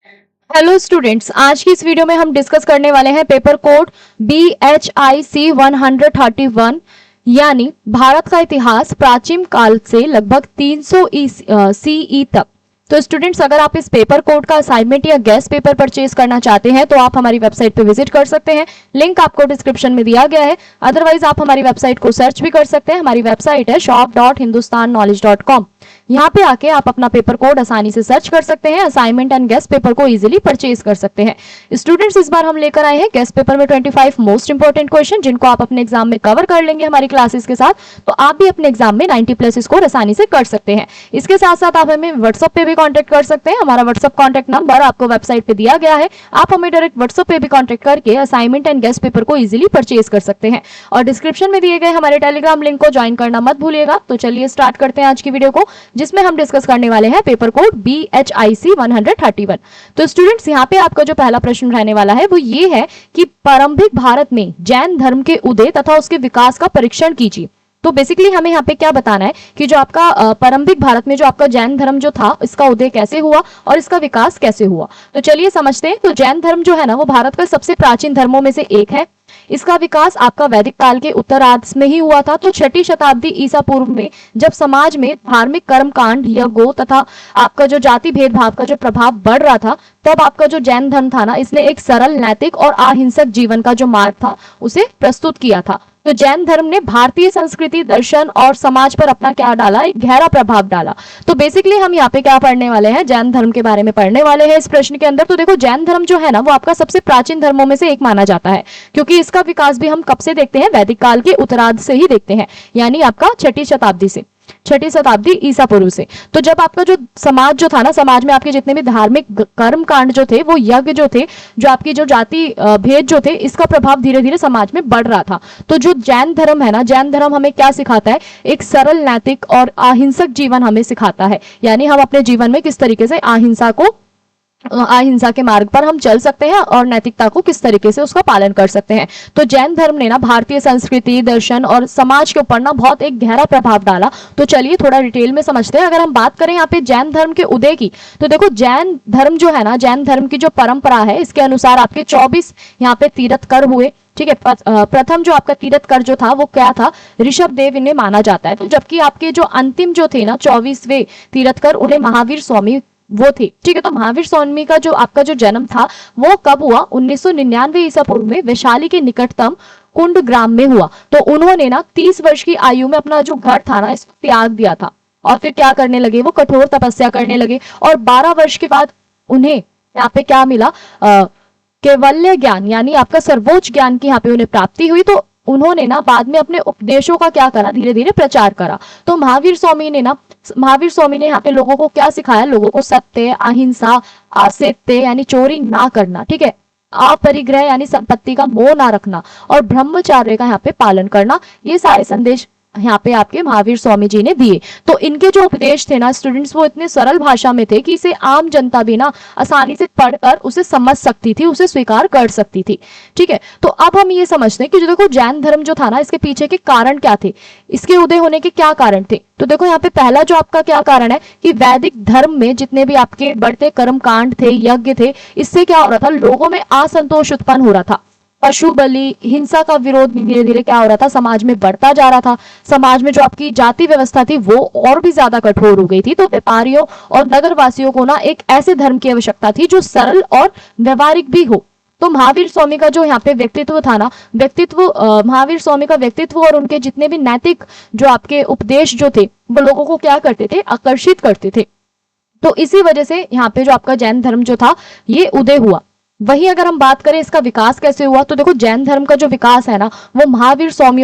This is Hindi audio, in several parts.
हेलो स्टूडेंट्स, आज की इस वीडियो में हम डिस्कस करने वाले हैं पेपर कोड BHIC 131, यानी भारत का इतिहास प्राचीन काल से लगभग 300 CE तक। तो स्टूडेंट्स, अगर आप इस पेपर कोड का असाइनमेंट या गेस्ट पेपर परचेज करना चाहते हैं तो आप हमारी वेबसाइट पे विजिट कर सकते हैं। लिंक आपको डिस्क्रिप्शन में दिया गया है। अदरवाइज आप हमारी वेबसाइट को सर्च भी कर सकते हैं। हमारी वेबसाइट है shop.hindustanknowledge.com। यहाँ पे आके आप अपना पेपर कोड आसानी से सर्च कर सकते हैं, असाइनमेंट एंड गेस्ट पेपर को इजीली परचेज कर सकते हैं। स्टूडेंट्स, इस बार हम लेकर आए हैं गेस्ट पेपर में 25 मोस्ट इंपोर्टेंट क्वेश्चन, जिनको आप अपने एग्जाम में कवर कर लेंगे हमारी क्लासेस के साथ। तो आप भी अपने एग्जाम में 90+ स्कोर आसानी से कर सकते हैं। इसके साथ साथ आप हमें व्हाट्सएप पे भी कॉन्टेक्ट कर सकते हैं। हमारा व्हाट्सएप कॉन्टेक्ट नंबर आपको वेबसाइट पे दिया गया है। आप हमें डायरेक्ट व्हाट्सएप पे भी कॉन्टेक्ट करके असाइनमेंट एंड गेस्ट पेपर को इजीली परचेज कर सकते हैं। और डिस्क्रिप्शन में दिए गए हमारे टेलीग्राम लिंक को ज्वाइन करना मत भूलिएगा। तो चलिए स्टार्ट करते हैं आज की वीडियो को, जिसमें हम डिस्कस करने वाले हैं पेपर कोड BHIC 131। तो स्टूडेंट्स, यहाँ पे आपका जो पहला प्रश्न रहने वाला है वो ये है कि प्रारंभिक भारत में जैन धर्म के उदय तथा उसके विकास का परीक्षण कीजिए। तो बेसिकली हमें यहाँ पे क्या बताना है कि जो आपका प्रारंभिक भारत में जो आपका जैन धर्म जो था, इसका उदय कैसे हुआ और इसका विकास कैसे हुआ। तो चलिए समझते हैं। तो जैन धर्म जो है ना, वो भारत का सबसे प्राचीन धर्मों में से एक है। इसका विकास आपका वैदिक काल के उत्तरार्ध में ही हुआ था। तो 6ठी शताब्दी ईसा पूर्व में जब समाज में धार्मिक कर्मकांड, यज्ञों तथा आपका जो जाति भेदभाव का जो प्रभाव बढ़ रहा था, तब आपका जो जैन धर्म था ना, इसने एक सरल, नैतिक और अहिंसक जीवन का जो मार्ग था उसे प्रस्तुत किया था। तो जैन धर्म ने भारतीय संस्कृति, दर्शन और समाज पर अपना क्या डाला, एक गहरा प्रभाव डाला। तो बेसिकली हम यहाँ पे क्या पढ़ने वाले हैं, जैन धर्म के बारे में पढ़ने वाले हैं इस प्रश्न के अंदर। तो देखो, जैन धर्म जो है ना, वो आपका सबसे प्राचीन धर्मों में से एक माना जाता है, क्योंकि इसका विकास भी हम कब से देखते हैं, वैदिक काल के उत्तरार्ध से ही देखते हैं, यानी आपका 6ठी शताब्दी से, 6ठी शताब्दी ईसा पूर्व से। तो जब आपका जो समाज जो था ना, समाज में आपके जितने भी धार्मिक कर्म कांड जो थे, वो यज्ञ जो थे, जो आपकी जो जाति भेद जो थे, इसका प्रभाव धीरे धीरे समाज में बढ़ रहा था। तो जो जैन धर्म है ना, जैन धर्म हमें क्या सिखाता है, एक सरल, नैतिक और अहिंसक जीवन हमें सिखाता है। यानी हम अपने जीवन में किस तरीके से अहिंसा के मार्ग पर हम चल सकते हैं और नैतिकता को किस तरीके से उसका पालन कर सकते हैं। तो जैन धर्म ने ना भारतीय संस्कृति, दर्शन और समाज के ऊपर ना बहुत एक गहरा प्रभाव डाला। तो चलिए थोड़ा डिटेल में समझते हैं। अगर हम बात करें यहाँ पे जैन धर्म के उदय की, तो देखो, जैन धर्म जो है ना, जैन धर्म की जो परंपरा है, इसके अनुसार आपके 24 यहाँ पे तीर्थकर हुए। ठीक है। प्रथम जो आपका तीर्थकर जो था वो क्या था, ऋषभ देव इन्हें माना जाता है। तो जबकि आपके जो अंतिम जो थे ना 24वें तीर्थकर, उन्हें महावीर स्वामी वो थे। ठीक है। तो महावीर स्वामी का जो आपका जो जन्म था वो कब हुआ, 1999 ईसा पूर्व में वैशाली के निकटतम कुंड ग्राम में हुआ। तो उन्होंने ना 30 वर्ष की आयु में अपना जो घर था ना, इसको त्याग दिया था और फिर क्या करने लगे, वो कठोर तपस्या करने लगे। और 12 वर्ष के बाद उन्हें यहाँ पे क्या मिला, कैवल्य ज्ञान, यानी आपका सर्वोच्च ज्ञान की यहाँ पे उन्हें प्राप्ति हुई। तो उन्होंने ना बाद में अपने उपदेशों का क्या करा, धीरे धीरे प्रचार करा। तो महावीर स्वामी ने यहाँ पे लोगों को क्या सिखाया, लोगों को सत्य, अहिंसा, असत्य यानी चोरी ना करना, ठीक है, अपरिग्रह यानी संपत्ति का मोह ना रखना और ब्रह्मचर्य का यहाँ पे पालन करना। ये सारे संदेश यहाँ पे आपके महावीर स्वामी जी ने दिए। तो इनके जो उपदेश थे ना स्टूडेंट्स, वो इतने सरल भाषा में थे कि इसे आम जनता भी ना आसानी से पढ़कर उसे समझ सकती थी, उसे स्वीकार कर सकती थी। ठीक है। तो अब हम ये समझते हैं कि जो देखो, जैन धर्म जो था ना, इसके पीछे के कारण क्या थे, इसके उदय होने के क्या कारण थे। तो देखो, यहाँ पे पहला जो आपका क्या कारण है कि वैदिक धर्म में जितने भी आपके बढ़ते कर्म कांड थे, यज्ञ थे, इससे क्या हो रहा था, लोगों में असंतोष उत्पन्न हो रहा था। पशु बलि, हिंसा का विरोध धीरे धीरे क्या हो रहा था, समाज में बढ़ता जा रहा था। समाज में जो आपकी जाति व्यवस्था थी वो और भी ज्यादा कठोर हो गई थी। तो व्यापारियों और नगरवासियों को ना एक ऐसे धर्म की आवश्यकता थी जो सरल और व्यवहारिक भी हो। तो महावीर स्वामी का जो यहाँ पे व्यक्तित्व था ना, महावीर स्वामी का व्यक्तित्व और उनके जितने भी नैतिक जो आपके उपदेश जो थे, वो लोगों को क्या करते थे, आकर्षित करते थे। तो इसी वजह से यहाँ पे जो आपका जैन धर्म जो था ये उदय हुआ। वहीं अगर हम बात करें इसका विकास कैसे हुआ, तो देखो, जैन धर्म का जो विकास है ना, वो महावीर स्वामी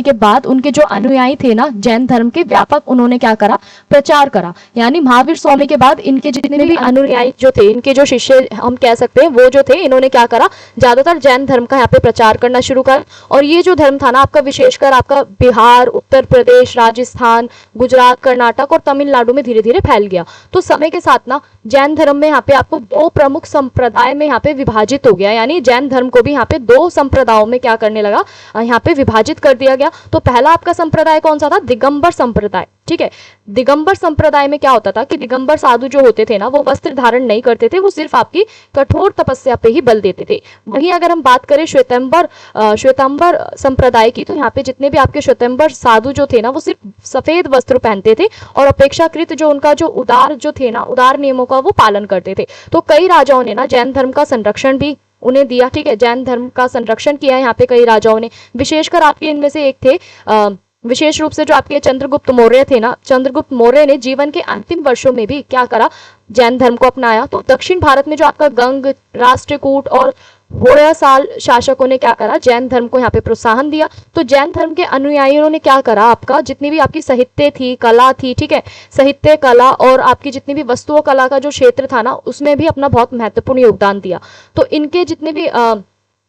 के बाद उनके जो अनुयायी थे ना, जैन धर्म के व्यापक उन्होंने क्या करा, प्रचार करा। यानी महावीर स्वामी के बाद इनके जितने भी अनुयायी जो थे, इनके जो शिष्य हम कह सकते हैं, वो जो थे, इन्होंने क्या करा, ज्यादातर जैन धर्म का यहाँ पे प्रचार करना शुरू कर। और ये जो धर्म था ना आपका, विशेषकर आपका बिहार, उत्तर प्रदेश, राजस्थान, गुजरात, कर्नाटक और तमिलनाडु में धीरे धीरे फैल गया। तो समय के साथ ना जैन धर्म में यहाँ पे आपको 2 प्रमुख संप्रदाय में यहाँ पे विभाजित हो गया। यानी जैन धर्म को भी यहाँ पे 2 संप्रदायों में क्या करने लगा, यहाँ पे विभाजित कर दिया गया। तो पहला आपका संप्रदाय कौन सा था, दिगंबर संप्रदाय। ठीक है। दिगंबर संप्रदाय में क्या होता था कि दिगंबर साधु जो होते थे ना, वो वस्त्र धारण नहीं करते थे, वो सिर्फ आपकी कठोर तपस्या पे ही बल देते थे। वहीं अगर हम बात करें श्वेतांबर संप्रदाय की, तो यहाँ पे जितने भी आपके श्वेतांबर साधु जो थे ना, वो सिर्फ सफेद वस्त्र पहनते थे और अपेक्षाकृत जो उनका जो उदार नियमों का वो पालन करते थे। तो कई राजाओं ने ना जैन धर्म का संरक्षण भी उन्हें दिया, ठीक है, जैन धर्म का संरक्षण किया है यहाँ पे कई राजाओं ने। विशेषकर आपके इनमें से एक थे विशेष रूप से जो आपके चंद्रगुप्त मौर्य थे ना, चंद्रगुप्त मौर्य ने जीवन के अंतिम वर्षों में भी क्या करा, जैन धर्म को अपनाया। तो दक्षिण भारत में जो आपका गंग, राष्ट्रकूट और होयसाल शासकों ने क्या करा, जैन धर्म को यहाँ पे प्रोत्साहन दिया। तो जैन धर्म के अनुयायियों ने क्या करा, आपका जितनी भी आपकी साहित्य थी, कला थी, ठीक है, साहित्य कला और आपकी जितनी भी वस्तुओं कला का जो क्षेत्र था ना, उसमें भी अपना बहुत महत्वपूर्ण योगदान दिया। तो इनके जितने भी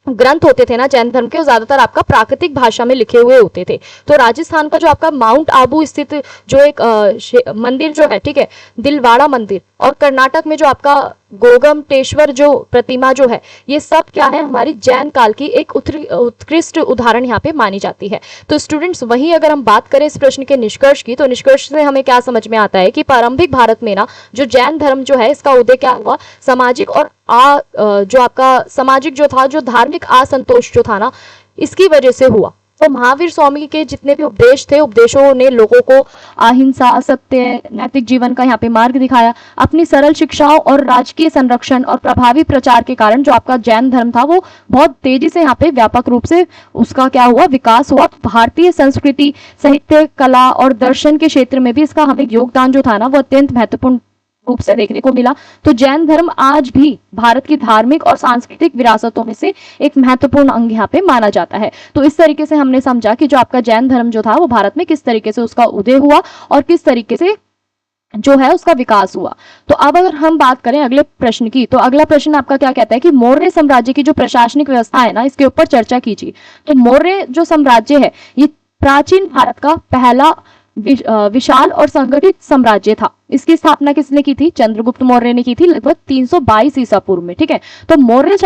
ग्रंथ होते थे ना जैन धर्म के, वो ज्यादातर आपका प्राकृतिक भाषा में लिखे हुए होते थे। तो राजस्थान का जो आपका माउंट आबू स्थित जो एक मंदिर जो है, ठीक है, दिलवाड़ा मंदिर, और कर्नाटक में जो आपका गोगमटेश्वर जो प्रतिमा जो है, ये सब क्या है, हमारी जैन काल की एक उत्कृष्ट उदाहरण यहाँ पे मानी जाती है। तो स्टूडेंट्स, वहीं अगर हम बात करें इस प्रश्न के निष्कर्ष की, तो निष्कर्ष से हमें क्या समझ में आता है कि प्रारंभिक भारत में ना जो जैन धर्म जो है, इसका उदय क्या हुआ, सामाजिक और जो आपका सामाजिक जो था, जो धार्मिक असंतोष जो था ना, इसकी वजह से हुआ। तो महावीर स्वामी के जितने भी उपदेश थे, उपदेशों ने लोगों को अहिंसा, सत्य, नैतिक जीवन का यहाँ पे मार्ग दिखाया। अपनी सरल शिक्षाओं और राजकीय संरक्षण और प्रभावी प्रचार के कारण जो आपका जैन धर्म था, वो बहुत तेजी से यहाँ पे व्यापक रूप से उसका क्या हुआ, विकास हुआ। भारतीय संस्कृति, साहित्य, कला और दर्शन के क्षेत्र में भी इसका हमें योगदान जो था ना, वो अत्यंत महत्वपूर्ण रूप से देखने को मिला। तो जैन धर्म आज भी भारत की धार्मिक और सांस्कृतिक विरासतों में से एक महत्वपूर्ण अंग यहाँ पे माना जाता है। तो इस तरीके से हमने समझा कि जो आपका जैन धर्म जो था, वो भारत में किस तरीके से उसका उदय हुआ और किस तरीके से जो है उसका विकास हुआ। तो अब अगर हम बात करें अगले प्रश्न की, तो अगला प्रश्न आपका क्या कहता है कि मौर्य साम्राज्य की जो प्रशासनिक व्यवस्था है ना, इसके ऊपर चर्चा कीजिए। तो मौर्य जो साम्राज्य है, ये प्राचीन भारत का पहला विशाल और संगठित साम्राज्य था। इसकी स्थापना किसने की थी, चंद्रगुप्त मौर्य ने की थी, लगभग 322 ईसा पूर्व में, ठीक है। तो मौर्य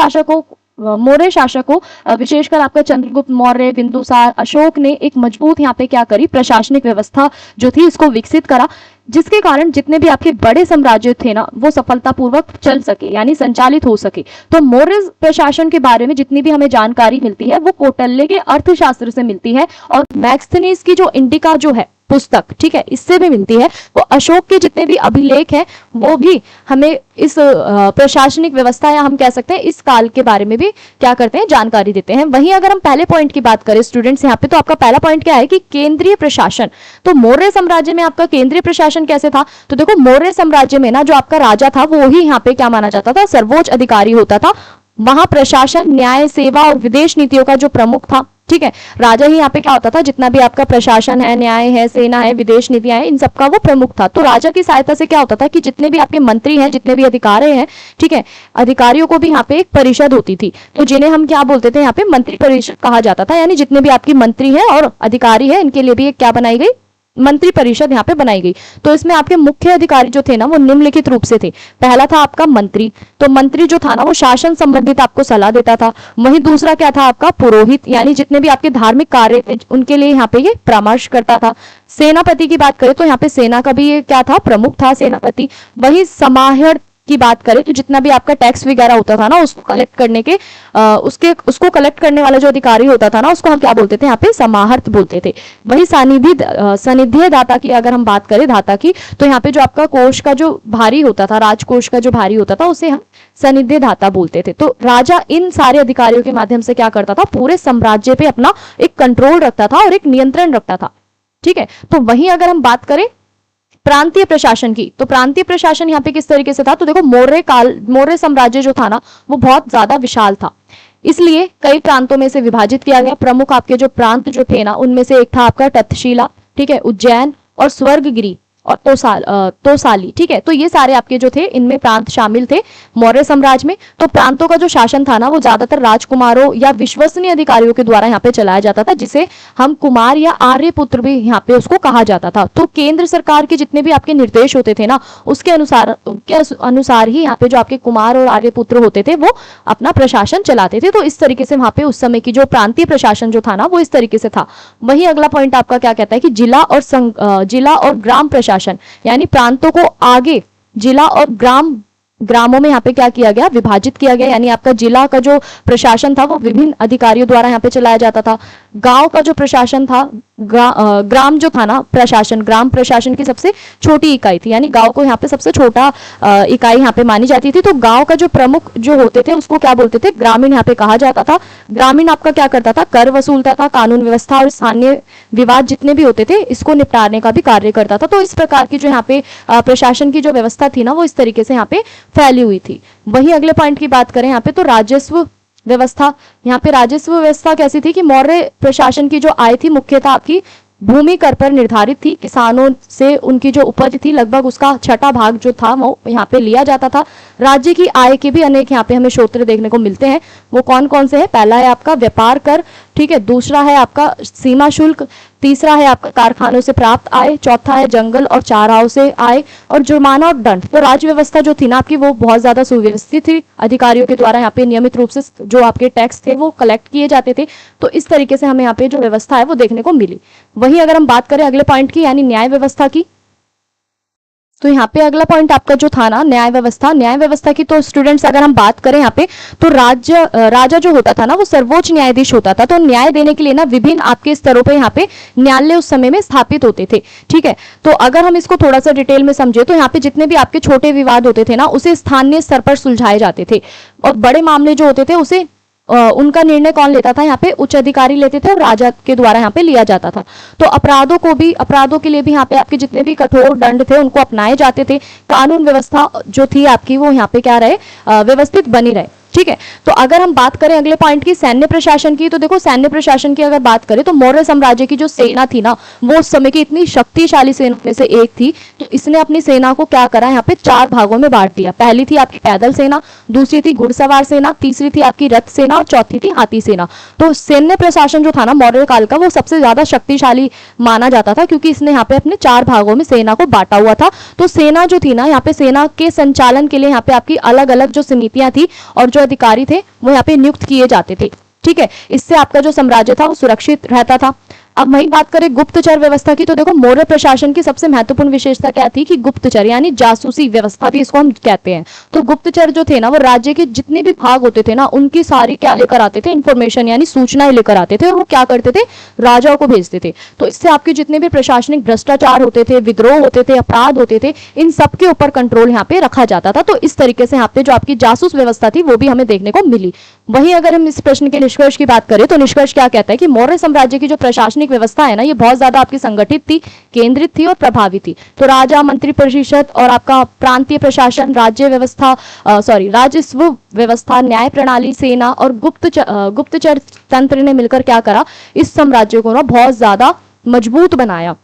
शासकों विशेषकर आपका चंद्रगुप्त मौर्य, बिंदुसार, अशोक ने एक मजबूत यहाँ पे क्या करी, प्रशासनिक व्यवस्था जो थी इसको विकसित करा, जिसके कारण जितने भी आपके बड़े साम्राज्य थे ना, वो सफलतापूर्वक चल सके, यानी संचालित हो सके। तो मौर्य प्रशासन के बारे में जितनी भी हमें जानकारी मिलती है, वो कौटिल्य के अर्थशास्त्र से मिलती है और मैक्सथनीज की जो इंडिका जो है पुस्तक, ठीक है, इससे भी मिलती है। वो अशोक के जितने भी अभिलेख हैं, वो भी हमें इस प्रशासनिक व्यवस्था या हम कह सकते हैं इस काल के बारे में भी क्या करते हैं, जानकारी देते हैं। वहीं अगर हम पहले पॉइंट की बात करें स्टूडेंट्स यहाँ पे, तो आपका पहला पॉइंट क्या है कि केंद्रीय प्रशासन। तो मौर्य साम्राज्य में आपका केंद्रीय प्रशासन कैसे था, तो देखो मौर्य साम्राज्य में ना जो आपका राजा था, वो ही यहाँ पे क्या माना जाता था, सर्वोच्च अधिकारी होता था। वहां प्रशासन, न्याय, सेवा और विदेश नीतियों का जो प्रमुख था, ठीक है, राजा ही यहाँ पे क्या होता था, जितना भी आपका प्रशासन है, न्याय है, सेना है, विदेश नीतियां है, इन सबका वो प्रमुख था। तो राजा की सहायता से क्या होता था कि जितने भी आपके मंत्री हैं, जितने भी अधिकारी हैं, ठीक है, अधिकारियों को भी यहाँ पे एक परिषद होती थी, तो जिन्हें हम क्या बोलते थे, यहाँ पे मंत्री परिषद कहा जाता था। यानी जितने भी आपकी मंत्री हैं और अधिकारी है, इनके लिए भी एक क्या बनाई गई, मंत्री परिषद यहाँ पे बनाई गई। तो इसमें आपके मुख्य अधिकारी जो थे ना, वो निम्नलिखित रूप से थे। पहला था आपका मंत्री। तो मंत्री जो था ना, वो शासन संबंधित आपको सलाह देता था। वहीं दूसरा क्या था आपका पुरोहित, यानी जितने भी आपके धार्मिक कार्य थे, उनके लिए यहाँ पे ये परामर्श करता था। सेनापति की बात करें तो यहाँ पे सेना का भी ये क्या था, प्रमुख था सेनापति। वही समाहर्त की बात करें तो जितना भी आपका टैक्स वगैरह होता था ना, उसको कलेक्ट करने के उसको कलेक्ट करने वाला जो अधिकारी होता था ना, उसको हम क्या बोलते थे, यहाँ पे समाहर्त बोलते थे। वही सानिध्य दाता की अगर हम बात करें, दाता की, तो यहाँ पे जो आपका कोष का जो भारी होता था, राजकोष का जो भारी होता था, उसे हम सानिध्य दाता बोलते थे। तो राजा इन सारे अधिकारियों के माध्यम से क्या करता था, पूरे साम्राज्य पे अपना एक कंट्रोल रखता था और एक नियंत्रण रखता था, ठीक है। तो वहीं अगर हम बात करें प्रांतीय प्रशासन की, तो प्रांतीय प्रशासन यहाँ पे किस तरीके से था, तो देखो मौर्य साम्राज्य जो था ना, वो बहुत ज्यादा विशाल था, इसलिए कई प्रांतों में से विभाजित किया गया। प्रमुख आपके जो प्रांत जो थे ना, उनमें से एक था आपका तक्षशिला, ठीक है, उज्जैन और स्वर्गगिरी। और तोसाली। ठीक है, तो ये सारे आपके जो थे इनमें प्रांत शामिल थे मौर्य साम्राज्य में। तो प्रांतों का जो शासन था ना वो ज्यादातर राजकुमारों या विश्वसनीय अधिकारियों के द्वारा यहाँ पे चलाया जाता था, जिसे हम कुमार या आर्य पुत्र भी यहाँ पे उसको कहा जाता था। तो केंद्र सरकार के जितने भी आपके निर्देश होते थे ना उसके अनुसार ही यहाँ पे जो आपके कुमार और आर्य पुत्र होते थे वो अपना प्रशासन चलाते थे। तो इस तरीके से वहां पे उस समय की जो प्रांतीय प्रशासन जो था ना वो इस तरीके से था। वही अगला पॉइंट आपका क्या कहता है कि जिला और ग्राम प्रशासन, यानी प्रांतों को आगे जिला और ग्रामों में यहाँ पे क्या किया गया, विभाजित किया गया। यानी आपका जिला का जो प्रशासन था वो विभिन्न अधिकारियों द्वारा यहाँ पे चलाया जाता था। गांव का जो प्रशासन था, ग्राम जो था ना प्रशासन, ग्राम प्रशासन की सबसे छोटी इकाई थी, यानी गांव को यहाँ पे सबसे छोटा इकाई यहाँ पे मानी जाती थी। तो गांव का जो प्रमुख जो होते थे उसको क्या बोलते थे, ग्रामीण यहाँ पे कहा जाता था। ग्रामीण आपका क्या करता था, कर वसूलता था, कानून व्यवस्था और स्थानीय विवाद जितने भी होते थे इसको निपटाने का भी कार्य करता था। तो इस प्रकार की जो यहाँ पे प्रशासन की जो व्यवस्था थी ना वो इस तरीके से यहाँ पे फैली हुई थी। वही अगले पॉइंट की बात करें यहाँ पे तो राजस्व व्यवस्था। यहाँ पे राजस्व व्यवस्था कैसी थी कि मौर्य प्रशासन की जो आय थी मुख्यतः आपकी भूमि कर पर निर्धारित थी। किसानों से उनकी जो उपज थी लगभग उसका 6वां भाग जो था वो यहाँ पे लिया जाता था। राज्य की आय के भी अनेक यहाँ पे हमें स्रोत देखने को मिलते हैं। वो कौन कौन से हैं, पहला है आपका व्यापार कर, ठीक है, दूसरा है आपका सीमा शुल्क, तीसरा है आपका कारखानों से प्राप्त आय, चौथा है जंगल और चाराओं से आय, और जुर्माना और दंड। तो राज्य व्यवस्था जो थी ना आपकी वो बहुत ज्यादा सुव्यवस्थित थी। अधिकारियों के द्वारा यहाँ पे नियमित रूप से जो आपके टैक्स थे वो कलेक्ट किए जाते थे। तो इस तरीके से हमें यहाँ पे जो व्यवस्था है वो देखने को मिली। वही अगर हम बात करें अगले पॉइंट की यानी न्याय व्यवस्था की, तो यहाँ पे अगला पॉइंट आपका जो था ना न्याय व्यवस्था की, तो स्टूडेंट्स अगर हम बात करें यहाँ पे तो राजा जो होता था ना वो सर्वोच्च न्यायाधीश होता था। तो न्याय देने के लिए ना विभिन्न आपके स्तरों पे यहाँ पे न्यायालय उस समय में स्थापित होते थे। ठीक है, तो अगर हम इसको थोड़ा सा डिटेल में समझे तो यहाँ पे जितने भी आपके छोटे विवाद होते थे ना उसे स्थानीय स्तर पर सुलझाए जाते थे, और बड़े मामले जो होते थे उसे उनका निर्णय कौन लेता था, यहाँ पे उच्च अधिकारी लेते थे और राजा के द्वारा यहाँ पे लिया जाता था। तो अपराधों के लिए भी यहाँ पे आपके जितने भी कठोर दंड थे उनको अपनाए जाते थे। कानून व्यवस्था जो थी आपकी वो यहाँ पे क्या रहे, व्यवस्थित बनी रहे। ठीक है, तो अगर हम बात करें अगले पॉइंट की सैन्य प्रशासन की, तो देखो सैन्य प्रशासन की अगर बात करें तो मौर्य साम्राज्य की जो सेना थी ना वो उस समय की इतनी शक्तिशाली सेना में से एक थी। तो इसने अपनी सेना को क्या करा, यहाँ पे 4 भागों में बांट दिया। पहली थी आपकी पैदल सेना, दूसरी थी घुड़सवार सेना, तीसरी थी आपकी रथ सेना और चौथी थी हाथी सेना। तो सैन्य प्रशासन जो था ना मौर्य काल का वो सबसे ज्यादा शक्तिशाली माना जाता था, क्योंकि इसने यहाँ पे अपने 4 भागों में सेना को बांटा हुआ था। तो सेना जो थी ना यहाँ पे सेना के संचालन के लिए यहाँ पे आपकी अलग अलग जो समितियां थी और जो अधिकारी थे वो यहाँ पे नियुक्त किए जाते थे। ठीक है, इससे आपका जो साम्राज्य था वो सुरक्षित रहता था। अब वही बात करें गुप्तचर व्यवस्था की, तो देखो मौर्य प्रशासन की सबसे महत्वपूर्ण विशेषता क्या थी कि गुप्तचर यानी जासूसी व्यवस्था भी इसको हम कहते हैं। तो गुप्तचर जो थे ना वो राज्य के जितने भी भाग होते थे ना उनकी सारी क्या लेकर आते थे, इंफॉर्मेशन यानी सूचनाएं लेकर आते थे, और वो क्या करते थे, राजाओं को भेजते थे। तो इससे आपके जितने भी प्रशासनिक भ्रष्टाचार होते थे, विद्रोह होते थे, अपराध होते थे, इन सबके ऊपर कंट्रोल यहाँ पे रखा जाता था। तो इस तरीके से यहाँ पे जो आपकी जासूस व्यवस्था थी वो भी हमें देखने को मिली। वही अगर हम इस प्रश्न के निष्कर्ष की बात करें तो निष्कर्ष क्या कहता है कि मौर्य साम्राज्य की जो प्रशासनिक व्यवस्था है ना ये बहुत ज्यादा आपकी संगठित थी, केंद्रित थी और प्रभावी थी। तो राजा, मंत्री परिषद और आपका प्रांतीय प्रशासन, राजस्व व्यवस्था, न्याय प्रणाली, सेना और गुप्तचर तंत्र ने मिलकर क्या करा, इस साम्राज्य को ना बहुत ज्यादा मजबूत बनाया।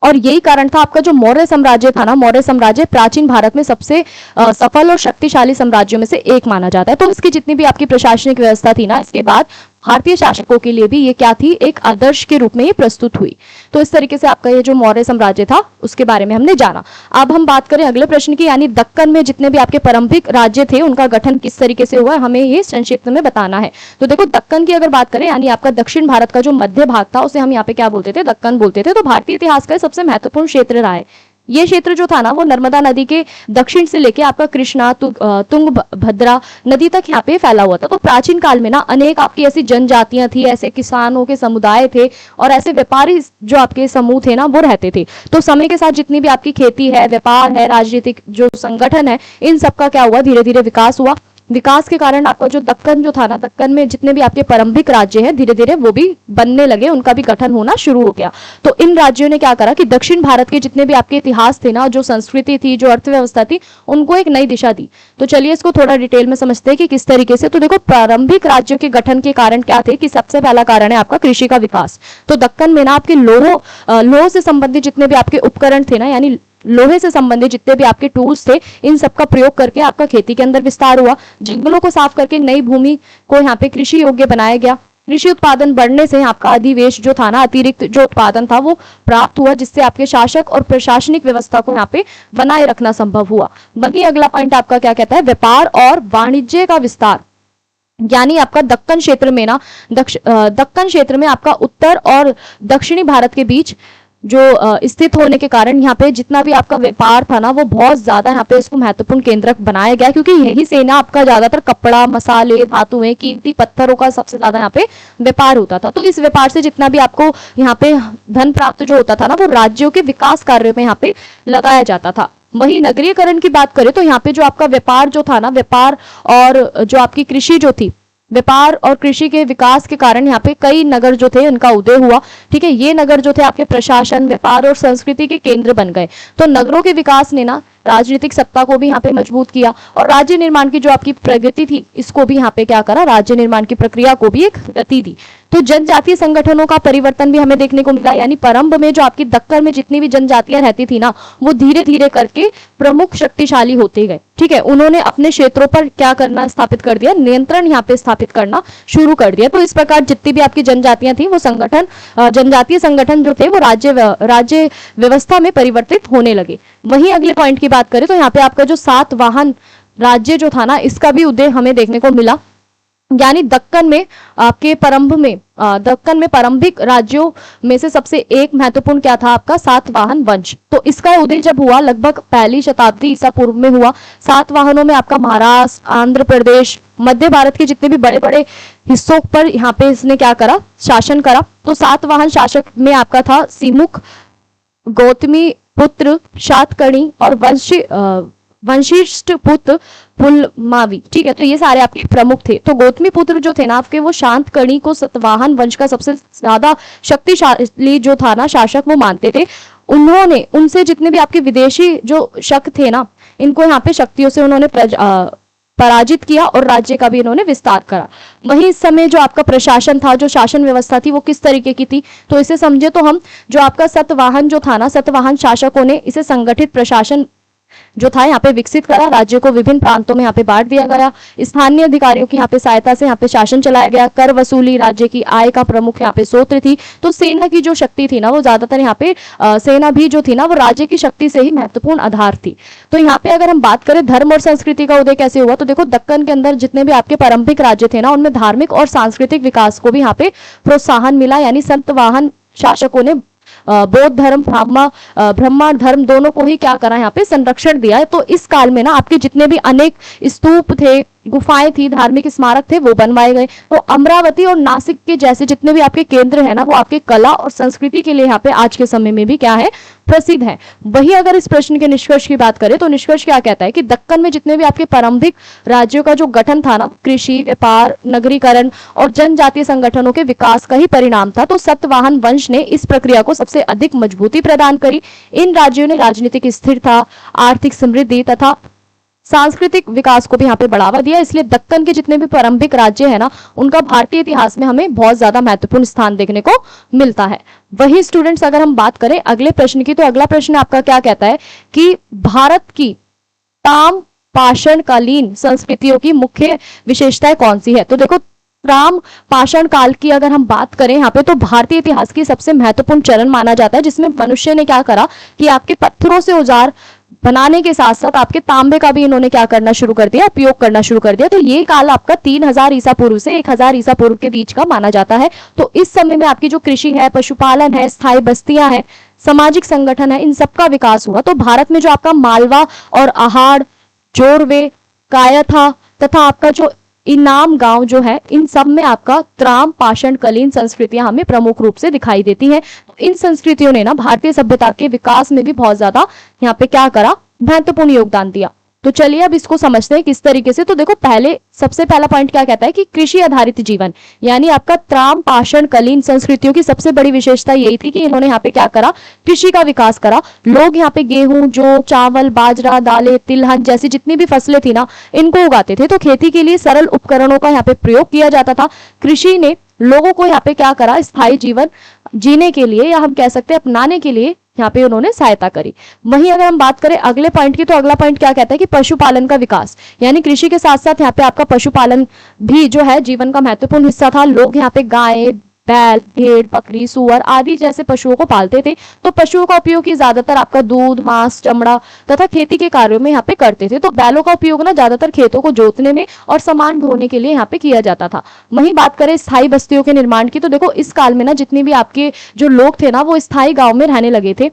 और यही कारण था आपका जो मौर्य साम्राज्य था ना, मौर्य साम्राज्य प्राचीन भारत में सबसे सफल और शक्तिशाली साम्राज्यों में से एक माना जाता है। तो इसकी जितनी भी आपकी प्रशासनिक व्यवस्था थी ना इसके बाद भारतीय शासकों के लिए भी ये क्या थी, एक आदर्श के रूप में ये प्रस्तुत हुई। तो इस तरीके से आपका ये जो मौर्य साम्राज्य था उसके बारे में हमने जाना। अब हम बात करें अगले प्रश्न की, यानी दक्कन में जितने भी आपके प्रारंभिक राज्य थे उनका गठन किस तरीके से हुआ, हमें ये संक्षिप्त में बताना है। तो देखो दक्कन की अगर बात करें यानी आपका दक्षिण भारत का जो मध्य भाग था उसे हम यहाँ पे क्या बोलते थे, दक्कन बोलते थे। तो भारतीय इतिहास का सबसे महत्वपूर्ण क्षेत्र रहा है। ये क्षेत्र जो था ना वो नर्मदा नदी के दक्षिण से लेके आपका कृष्णा, तुंगभद्रा नदी तक यहाँ पे फैला हुआ था। तो प्राचीन काल में ना अनेक आपकी ऐसी जनजातियां थी, ऐसे किसानों के समुदाय थे और ऐसे व्यापारी जो आपके समूह थे ना वो रहते थे। तो समय के साथ जितनी भी आपकी खेती है, व्यापार है, राजनीतिक जो संगठन है, इन सबका क्या हुआ, धीरे धीरे विकास हुआ। विकास के कारण आपका जो दक्कन जो था ना, दक्कन में जितने भी आपके प्रारंभिक राज्य हैं धीरे धीरे वो भी बनने लगे, उनका भी गठन होना शुरू हो गया। तो इन राज्यों ने क्या करा कि दक्षिण भारत के जितने भी आपके इतिहास थे ना, जो संस्कृति थी, जो अर्थव्यवस्था थी, उनको एक नई दिशा दी। तो चलिए इसको थोड़ा डिटेल में समझते हैं कि किस तरीके से। तो देखो, प्रारंभिक राज्यों के गठन के कारण क्या थे कि सबसे पहला कारण है आपका कृषि का विकास। तो दक्कन में ना आपके लोह से संबंधित जितने भी आपके उपकरण थे ना, यानी लोहे से संबंधित जितने भी आपके टूल्स थे, इन सब का प्रयोग करके आपका खेती के अंदर विस्तार हुआ। जंगलों को साफ करके नई भूमि को यहाँ पे कृषि योग्य बनाया गया। कृषि उत्पादन बढ़ने से आपका अधिवेश जो था ना, अतिरिक्त जो उत्पादन था वो प्राप्त हुआ, जिससे आपके शासक और प्रशासनिक व्यवस्था को यहाँ पे बनाए रखना संभव हुआ। बाकी अगला पॉइंट आपका क्या कहता है, व्यापार और वाणिज्य का विस्तार। यानी आपका दक्कन क्षेत्र में ना, दक्कन क्षेत्र में आपका उत्तर और दक्षिणी भारत के बीच जो स्थित होने के कारण यहाँ पे जितना भी आपका व्यापार था ना, वो बहुत ज्यादा यहाँ पे इसको महत्वपूर्ण केंद्रक बनाया गया, क्योंकि यही से ना आपका ज्यादातर कपड़ा, मसाले, धातुएं, कीमती पत्थरों का सबसे ज्यादा यहाँ पे व्यापार होता था। तो इस व्यापार से जितना भी आपको यहाँ पे धन प्राप्त जो होता था ना, वो राज्यों के विकास कार्यों में यहाँ पे लगाया जाता था। वही नगरीकरण की बात करें तो यहाँ पे जो आपका व्यापार जो था ना, व्यापार और जो आपकी कृषि जो थी, व्यापार और कृषि के विकास के कारण यहाँ पे कई नगर जो थे उनका उदय हुआ। ठीक है, ये नगर जो थे आपके प्रशासन, व्यापार और संस्कृति के केंद्र बन गए। तो नगरों के विकास ने ना राजनीतिक सत्ता को भी यहाँ पे मजबूत किया, और राज्य निर्माण की जो आपकी प्रगति थी, इसको भी यहाँ पे क्या करा, राज्य निर्माण की प्रक्रिया को भी एक गति दी। तो जनजातीय संगठनों का परिवर्तन भी हमें देखने को मिला, यानी प्रारंभ में जो आपकी दक्कन में जितनी भी जनजातियां रहती थी ना, वो धीरे धीरे करके प्रमुख शक्तिशाली होते गए। ठीक है, उन्होंने अपने क्षेत्रों पर क्या करना स्थापित कर दिया, नियंत्रण यहाँ पे स्थापित करना शुरू कर दिया। तो इस प्रकार जितनी भी आपकी जनजातियां थी, वो संगठन, जनजातीय संगठन जो थे वो राज्य व्यवस्था में परिवर्तित होने लगे। वहीं अगले पॉइंट की बात करें तो यहाँ पे आपका जो सातवाहन राज्य जो था ना, इसका भी उदय हमें देखने को मिला। यानी दक्कन में आपके दक्कन में प्रारंभिक राज्यों में से सबसे एक महत्वपूर्ण क्या था, आपका सातवाहन वंश। तो इसका उदय जब हुआ लगभग पहली शताब्दी ईसा पूर्व में हुआ। सातवाहनों में आपका महाराष्ट्र, आंध्र प्रदेश, मध्य भारत के जितने भी बड़े बड़े हिस्सों पर यहाँ पे इसने क्या करा, शासन करा। तो सातवाहन शासक में आपका था सिमुख, गौतमी पुत्र सातकर्णी और वंशिष्ठ पुत्र पुलमावी। ठीक है, तो ये सारे आपके प्रमुख थे। तो गौतमी पुत्र जो थे ना आपके, वो शातकर्णी को सातवाहन वंश का सबसे ज्यादा शक्तिशाली जो था ना शासक, वो मानते थे। उन्होंने उनसे जितने भी आपके विदेशी जो शक थे ना, इनको यहाँ पे शक्तियों से उन्होंने पराजित किया और राज्य का भी इन्होंने विस्तार करा। वहीं इस समय जो आपका प्रशासन था, जो शासन व्यवस्था थी, वो किस तरीके की थी, तो इसे समझे तो हम, जो आपका सातवाहन जो था ना, सातवाहन शासकों ने इसे संगठित प्रशासन जो था यहाँ पे विकसित करा। राज्यों को विभिन्न प्रांतों में यहाँ पे बांट दिया गया। स्थानीय अधिकारियों की यहाँ पे सहायता से यहाँ पे शासन चलाया गया। कर वसूली राज्य की आय का प्रमुख यहाँ पे स्रोत थी। तो सेना की जो शक्ति थी ना, वो ज्यादातर यहाँ पे सेना भी जो थी ना, वो राज्य की शक्ति से ही महत्वपूर्ण आधार थी। तो यहाँ पे अगर हम बात करें धर्म और संस्कृति का उदय कैसे हुआ, तो देखो दक्कन के अंदर जितने भी आपके प्रारंभिक राज्य थे ना, उनमें धार्मिक और सांस्कृतिक विकास को भी यहाँ पे प्रोत्साहन मिला। यानी सातवाहन शासकों ने बौद्ध धर्म, ब्राह्मण धर्म दोनों को ही क्या करा, यहाँ पे संरक्षण दिया है। तो इस काल में ना आपके जितने भी अनेक स्तूप थे, गुफाएं थी, धार्मिक स्मारक थे, वो बनवाए गए। तो अमरावती और नासिक के जैसे जितने भी आपके केंद्र है ना, वो आपके कला और संस्कृति के लिए यहाँ पे आज के समय में भी क्या है, प्रसिद्ध है। वही अगर इस प्रश्न के निष्कर्ष की बात करें तो निष्कर्ष क्या कहता है कि दक्कन में जितने भी आपके प्रारंभिक राज्यों का जो गठन था ना, कृषि, व्यापार, नगरीकरण और जनजातीय संगठनों के विकास का ही परिणाम था। तो सातवाहन वंश ने इस प्रक्रिया को सबसे अधिक मजबूती प्रदान करी। इन राज्यों ने राजनीतिक स्थिरता, आर्थिक समृद्धि तथा सांस्कृतिक विकास को भी यहाँ पे बढ़ावा दिया। इसलिए दक्कन के जितने भी प्रारंभिक राज्य है ना, उनका भारतीय इतिहास में हमें बहुत ज्यादा महत्वपूर्ण स्थान देखने को मिलता है। वही स्टूडेंट्स अगर हम बात करें अगले प्रश्न की, तो अगला प्रश्न आपका क्या कहता है कि भारत की ताम पाषाणकालीन संस्कृतियों की मुख्य विशेषताएं कौन सी है। तो देखो, ताम पाषाण काल की अगर हम बात करें यहाँ पे, तो भारतीय इतिहास की सबसे महत्वपूर्ण चरण माना जाता है, जिसमें मनुष्य ने क्या करा कि आपके पत्थरों से औजार बनाने के साथ साथ आपके तांबे का भी इन्होंने क्या करना शुरू कर दिया, उपयोग करना शुरू कर दिया। तो ये काल आपका 3000 ईसा पूर्व से 1000 ईसा पूर्व के बीच का माना जाता है। तो इस समय में आपकी जो कृषि है, पशुपालन है, स्थायी बस्तियां हैं, सामाजिक संगठन है, इन सबका विकास हुआ। तो भारत में जो आपका मालवा और आहाड़, जोरवे, कायथा तथा आपका जो इनाम गांव जो है, इन सब में आपका ताम पाषाणकालीन संस्कृतियां हमें प्रमुख रूप से दिखाई देती हैं। इन संस्कृतियों ने ना भारतीय सभ्यता के विकास में भी बहुत ज्यादा यहाँ पे क्या करा, महत्वपूर्ण योगदान दिया। तो चलिए अब इसको समझते हैं किस तरीके से। तो देखो पहले सबसे पहला पॉइंट क्या कहता है कि कृषि आधारित जीवन, यानी आपका त्राम पाषाण कालीन संस्कृतियों की सबसे बड़ी विशेषता यही थी कि इन्होंने यहाँ पे क्या करा, कृषि का विकास करा। लोग यहाँ पे गेहूं, जौ, चावल, बाजरा, दालें, तिलहन जैसी जितनी भी फसलें थी ना, इनको उगाते थे। तो खेती के लिए सरल उपकरणों का यहाँ पे प्रयोग किया जाता था। कृषि ने लोगों को यहाँ पे क्या करा, स्थायी जीवन जीने के लिए, या हम कह सकते हैं अपनाने के लिए यहाँ पे उन्होंने सहायता करी। वहीं अगर हम बात करें अगले पॉइंट की, तो अगला पॉइंट क्या कहता है कि पशुपालन का विकास, यानी कृषि के साथ साथ यहाँ पे आपका पशुपालन भी जो है जीवन का महत्वपूर्ण हिस्सा था। लोग यहाँ पे गाय, बैल, भेड़, बकरी, सुअर आदि जैसे पशुओं को पालते थे। तो पशुओं का उपयोग ज्यादातर आपका दूध, मांस, चमड़ा तथा खेती के कार्यों में यहाँ पे करते थे। तो बैलों का उपयोग ना ज्यादातर खेतों को जोतने में और सामान ढोने के लिए यहाँ पे किया जाता था। वहीं बात करें स्थायी बस्तियों के निर्माण की, तो देखो इस काल में ना जितने भी आपके जो लोग थे ना, वो स्थायी गांव में रहने लगे थे।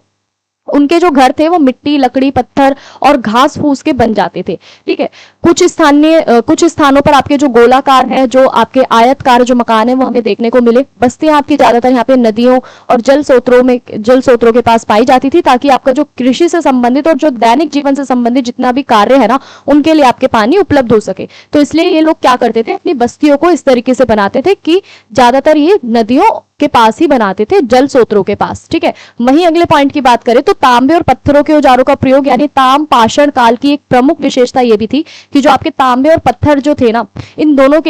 उनके जो घर थे वो मिट्टी, लकड़ी, पत्थर और घास फूस के बन जाते थे। ठीक है, कुछ स्थानों पर आपके जो गोलाकार है, जो आपके आयतकार जो मकान है, वो हमें देखने को मिले। बस्तियां आपकी ज्यादातर यहाँ पे नदियों और जल स्रोतों के पास पाई जाती थी, ताकि आपका जो कृषि से संबंधित और जो दैनिक जीवन से संबंधित जितना भी कार्य है ना, उनके लिए आपके पानी उपलब्ध हो सके। तो इसलिए ये लोग क्या करते थे, अपनी बस्तियों को इस तरीके से बनाते थे कि ज्यादातर ये नदियों के पास ही बनाते थे, जल स्रोतों के पास। ठीक है, वहीं अगले पॉइंट की बात करें तो तांबे और पत्थरों के औजारों का प्रयोग, यानी ताम पाषाण काल की एक प्रमुख विशेषता ये भी थी कि जो आपके तांबे और पत्थर जो थे ना, इन दोनों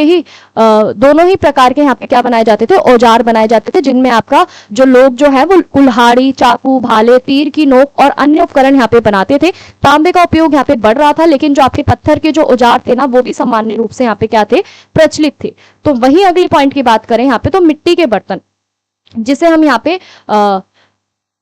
ही प्रकार के यहाँ पे क्या बनाए जाते थे, औजार बनाए जाते थे, जिनमें आपका जो लोग जो है वो कुल्हाड़ी, चाकू, भाले, तीर की नोक और अन्य उपकरण यहाँ पे बनाते थे। तांबे का उपयोग यहाँ पे बढ़ रहा था, लेकिन जो आपके पत्थर के जो औजार थे ना, वो भी सामान्य रूप से यहाँ पे क्या थे, प्रचलित थे। तो वहीं अगली पॉइंट की बात करें यहाँ पे, तो मिट्टी के बर्तन, जिसे हम यहाँ पे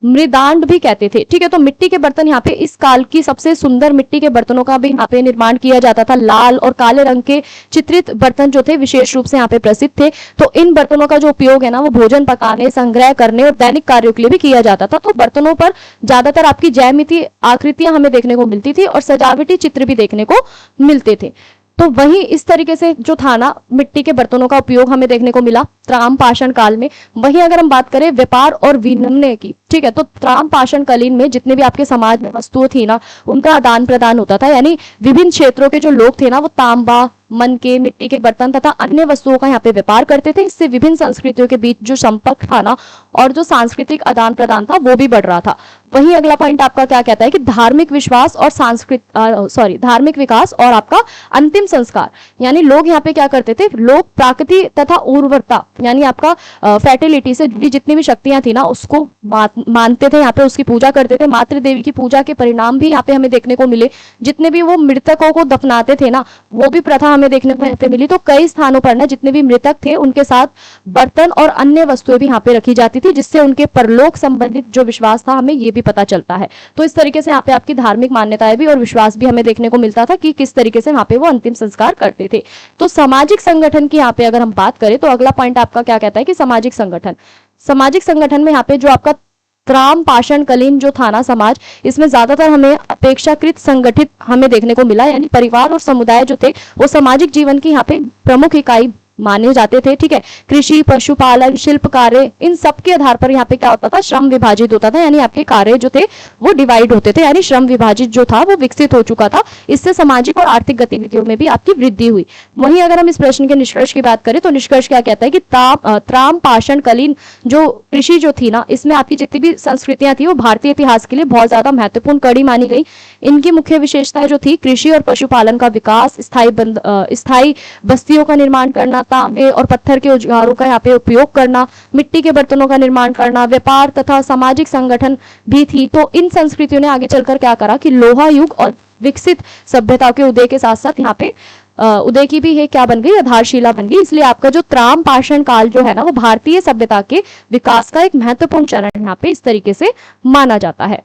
मृदांड भी कहते थे। ठीक है, तो मिट्टी के बर्तन यहाँ पे इस काल की सबसे सुंदर मिट्टी के बर्तनों का भी यहाँ पे निर्माण किया जाता था। लाल और काले रंग के चित्रित बर्तन जो थे विशेष रूप से यहाँ पे प्रसिद्ध थे। तो इन बर्तनों का जो उपयोग है ना, वो भोजन पकाने, संग्रह करने और दैनिक कार्यों के लिए भी किया जाता था। तो बर्तनों पर ज्यादातर आपकी ज्यामितीय आकृतियां हमें देखने को मिलती थी और सजावटी चित्र भी देखने को मिलते थे। तो वहीं इस तरीके से जो था ना, मिट्टी के बर्तनों का उपयोग हमें देखने को मिला त्राम पाषाण काल में। वहीं अगर हम बात करें व्यापार और विनिमय की, ठीक है, तो त्राम पाषाण कालीन में जितने भी आपके समाज में वस्तुएं थी ना, उनका आदान प्रदान होता था। यानी विभिन्न क्षेत्रों के जो लोग थे ना, वो तांबा, मन के, मिट्टी के बर्तन तथा अन्य वस्तुओं का यहाँ पे व्यापार करते थे। इससे विभिन्न संस्कृतियों के बीच जो संपर्क था ना, और जो सांस्कृतिक आदान प्रदान था, वो भी बढ़ रहा था। वहीं अगला पॉइंट आपका क्या कहता है कि धार्मिक विकास और आपका अंतिम संस्कार, यानी लोग यहाँ पे क्या करते थे, लोग प्रकृति तथा उर्वरता, यानी आपका फर्टिलिटी से जुड़ी जितनी भी शक्तियां थी ना, उसको मानते थे, यहाँ पे उसकी पूजा करते थे। मातृ देवी की पूजा के परिणाम भी यहाँ पे हमें देखने को मिले। जितने भी वो मृतकों को दफनाते थे ना, वो भी प्रथा हमें देखने को यहाँ पे मिली। तो कई स्थानों पर ना जितने भी मृतक थे, उनके साथ बर्तन और अन्य वस्तुएं भी यहाँ पे रखी जाती थी, जिससे उनके परलोक संबंधित जो विश्वास था, हमें ये भी पता चलता है। तो इस तरीके से यहाँ पे आपकी धार्मिक मान्यताएं भी और विश्वास भी हमें देखने को मिलता था कि किस तरीके से यहाँ पे वो अंतिम संस्कार करते थे। तो सामाजिक संगठन की यहाँ पे अगर हम बात करें, तो अगला पॉइंट आपका क्या कहता है कि सामाजिक संगठन में यहाँ पे जो आपका त्राम पाषाण कालीन जो था ना समाज, इसमें ज्यादातर हमें अपेक्षाकृत संगठित हमें देखने को मिला। यानी परिवार और समुदाय जो थे, वो सामाजिक जीवन की यहाँ पे प्रमुख इकाई माने जाते थे। ठीक है, कृषि, पशुपालन, शिल्प कार्य, इन सब के आधार पर यहाँ पे क्या होता था, श्रम विभाजित होता था। यानी आपके कार्य जो थे वो डिवाइड होते थे, यानी श्रम विभाजित जो था वो विकसित हो चुका था। इससे सामाजिक और आर्थिक गतिविधियों में भी आपकी वृद्धि हुई। वहीं अगर हम इस प्रश्न के निष्कर्ष की बात करें, तो निष्कर्ष क्या कहता है कि त्राम पाषाण कालीन जो कृषि जो थी ना, इसमें आपकी जितनी भी संस्कृतियां थी, वो भारतीय इतिहास के लिए बहुत ज्यादा महत्वपूर्ण कड़ी मानी गई। इनकी मुख्य विशेषताएं जो थी, कृषि और पशुपालन का विकास, स्थायी बस्तियों का निर्माण करना, तांबे और पत्थर के औजारों का यहाँ पे उपयोग करना, मिट्टी के बर्तनों का निर्माण करना, व्यापार तथा सामाजिक संगठन भी थी। तो इन संस्कृतियों ने आगे चलकर क्या करा कि लोहा युग और विकसित सभ्यता के उदय के साथ साथ यहाँ पे उदय की भी है क्या बन गई, आधारशिला बन गई। इसलिए आपका जो त्राम पाषाण काल जो है ना, वो भारतीय सभ्यता के विकास का एक महत्वपूर्ण चरण यहाँ पे इस तरीके से माना जाता है।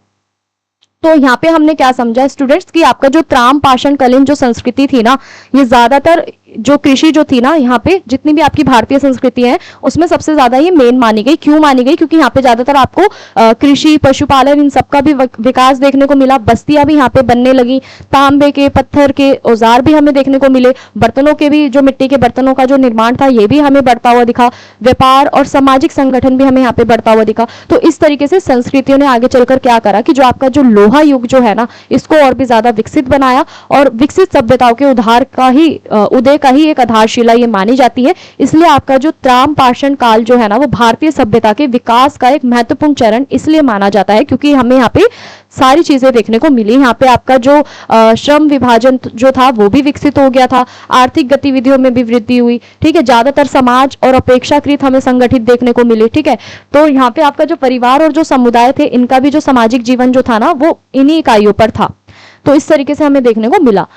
तो यहाँ पे हमने क्या समझा स्टूडेंट्स कि आपका जो त्राम पाषाण कालीन जो संस्कृति थी ना, ये ज्यादातर जो कृषि जो थी ना, यहाँ पे जितनी भी आपकी भारतीय संस्कृति है उसमें सबसे ज्यादा ये मेन मानी गई। क्यों मानी गई? क्योंकि यहाँ पे ज्यादातर आपको कृषि, पशुपालन, इन सबका भी विकास देखने को मिला। बस्तियां भी यहाँ पे बनने लगी, तांबे के, पत्थर के औजार भी हमें देखने को मिले, बर्तनों के भी, जो मिट्टी के बर्तनों का जो निर्माण था ये भी हमें बढ़ता हुआ दिखा, व्यापार और सामाजिक संगठन भी हमें यहाँ पे बढ़ता हुआ दिखा। तो इस तरीके से संस्कृतियों ने आगे चलकर क्या करा कि जो आपका जो लोहा युग जो है ना, इसको और भी ज्यादा विकसित बनाया, और विकसित सभ्यताओं के उधार का ही उदय का ही एक आधारशिला ये मानी जाती है। इसलिए आपका जो ताम्रपाषाण काल जो है ना, वो भारतीय सभ्यता के विकास का एक महत्वपूर्ण चरण इसलिए माना जाता है क्योंकि हमें यहाँ पे सारी चीजें देखने को मिली। यहाँ पे आपका जो श्रम विभाजन जो था वो भी विकसित हो गया था, आर्थिक गतिविधियों में भी वृद्धि हुई, ठीक है, ज्यादातर समाज और अपेक्षाकृत हमें संगठित देखने को मिले, ठीक है। तो यहाँ पे आपका जो परिवार और जो समुदाय थे, इनका भी जो सामाजिक जीवन जो था ना, वो इन्हीं इकाइयों पर था। तो इस तरीके से हमें देखने को मिला।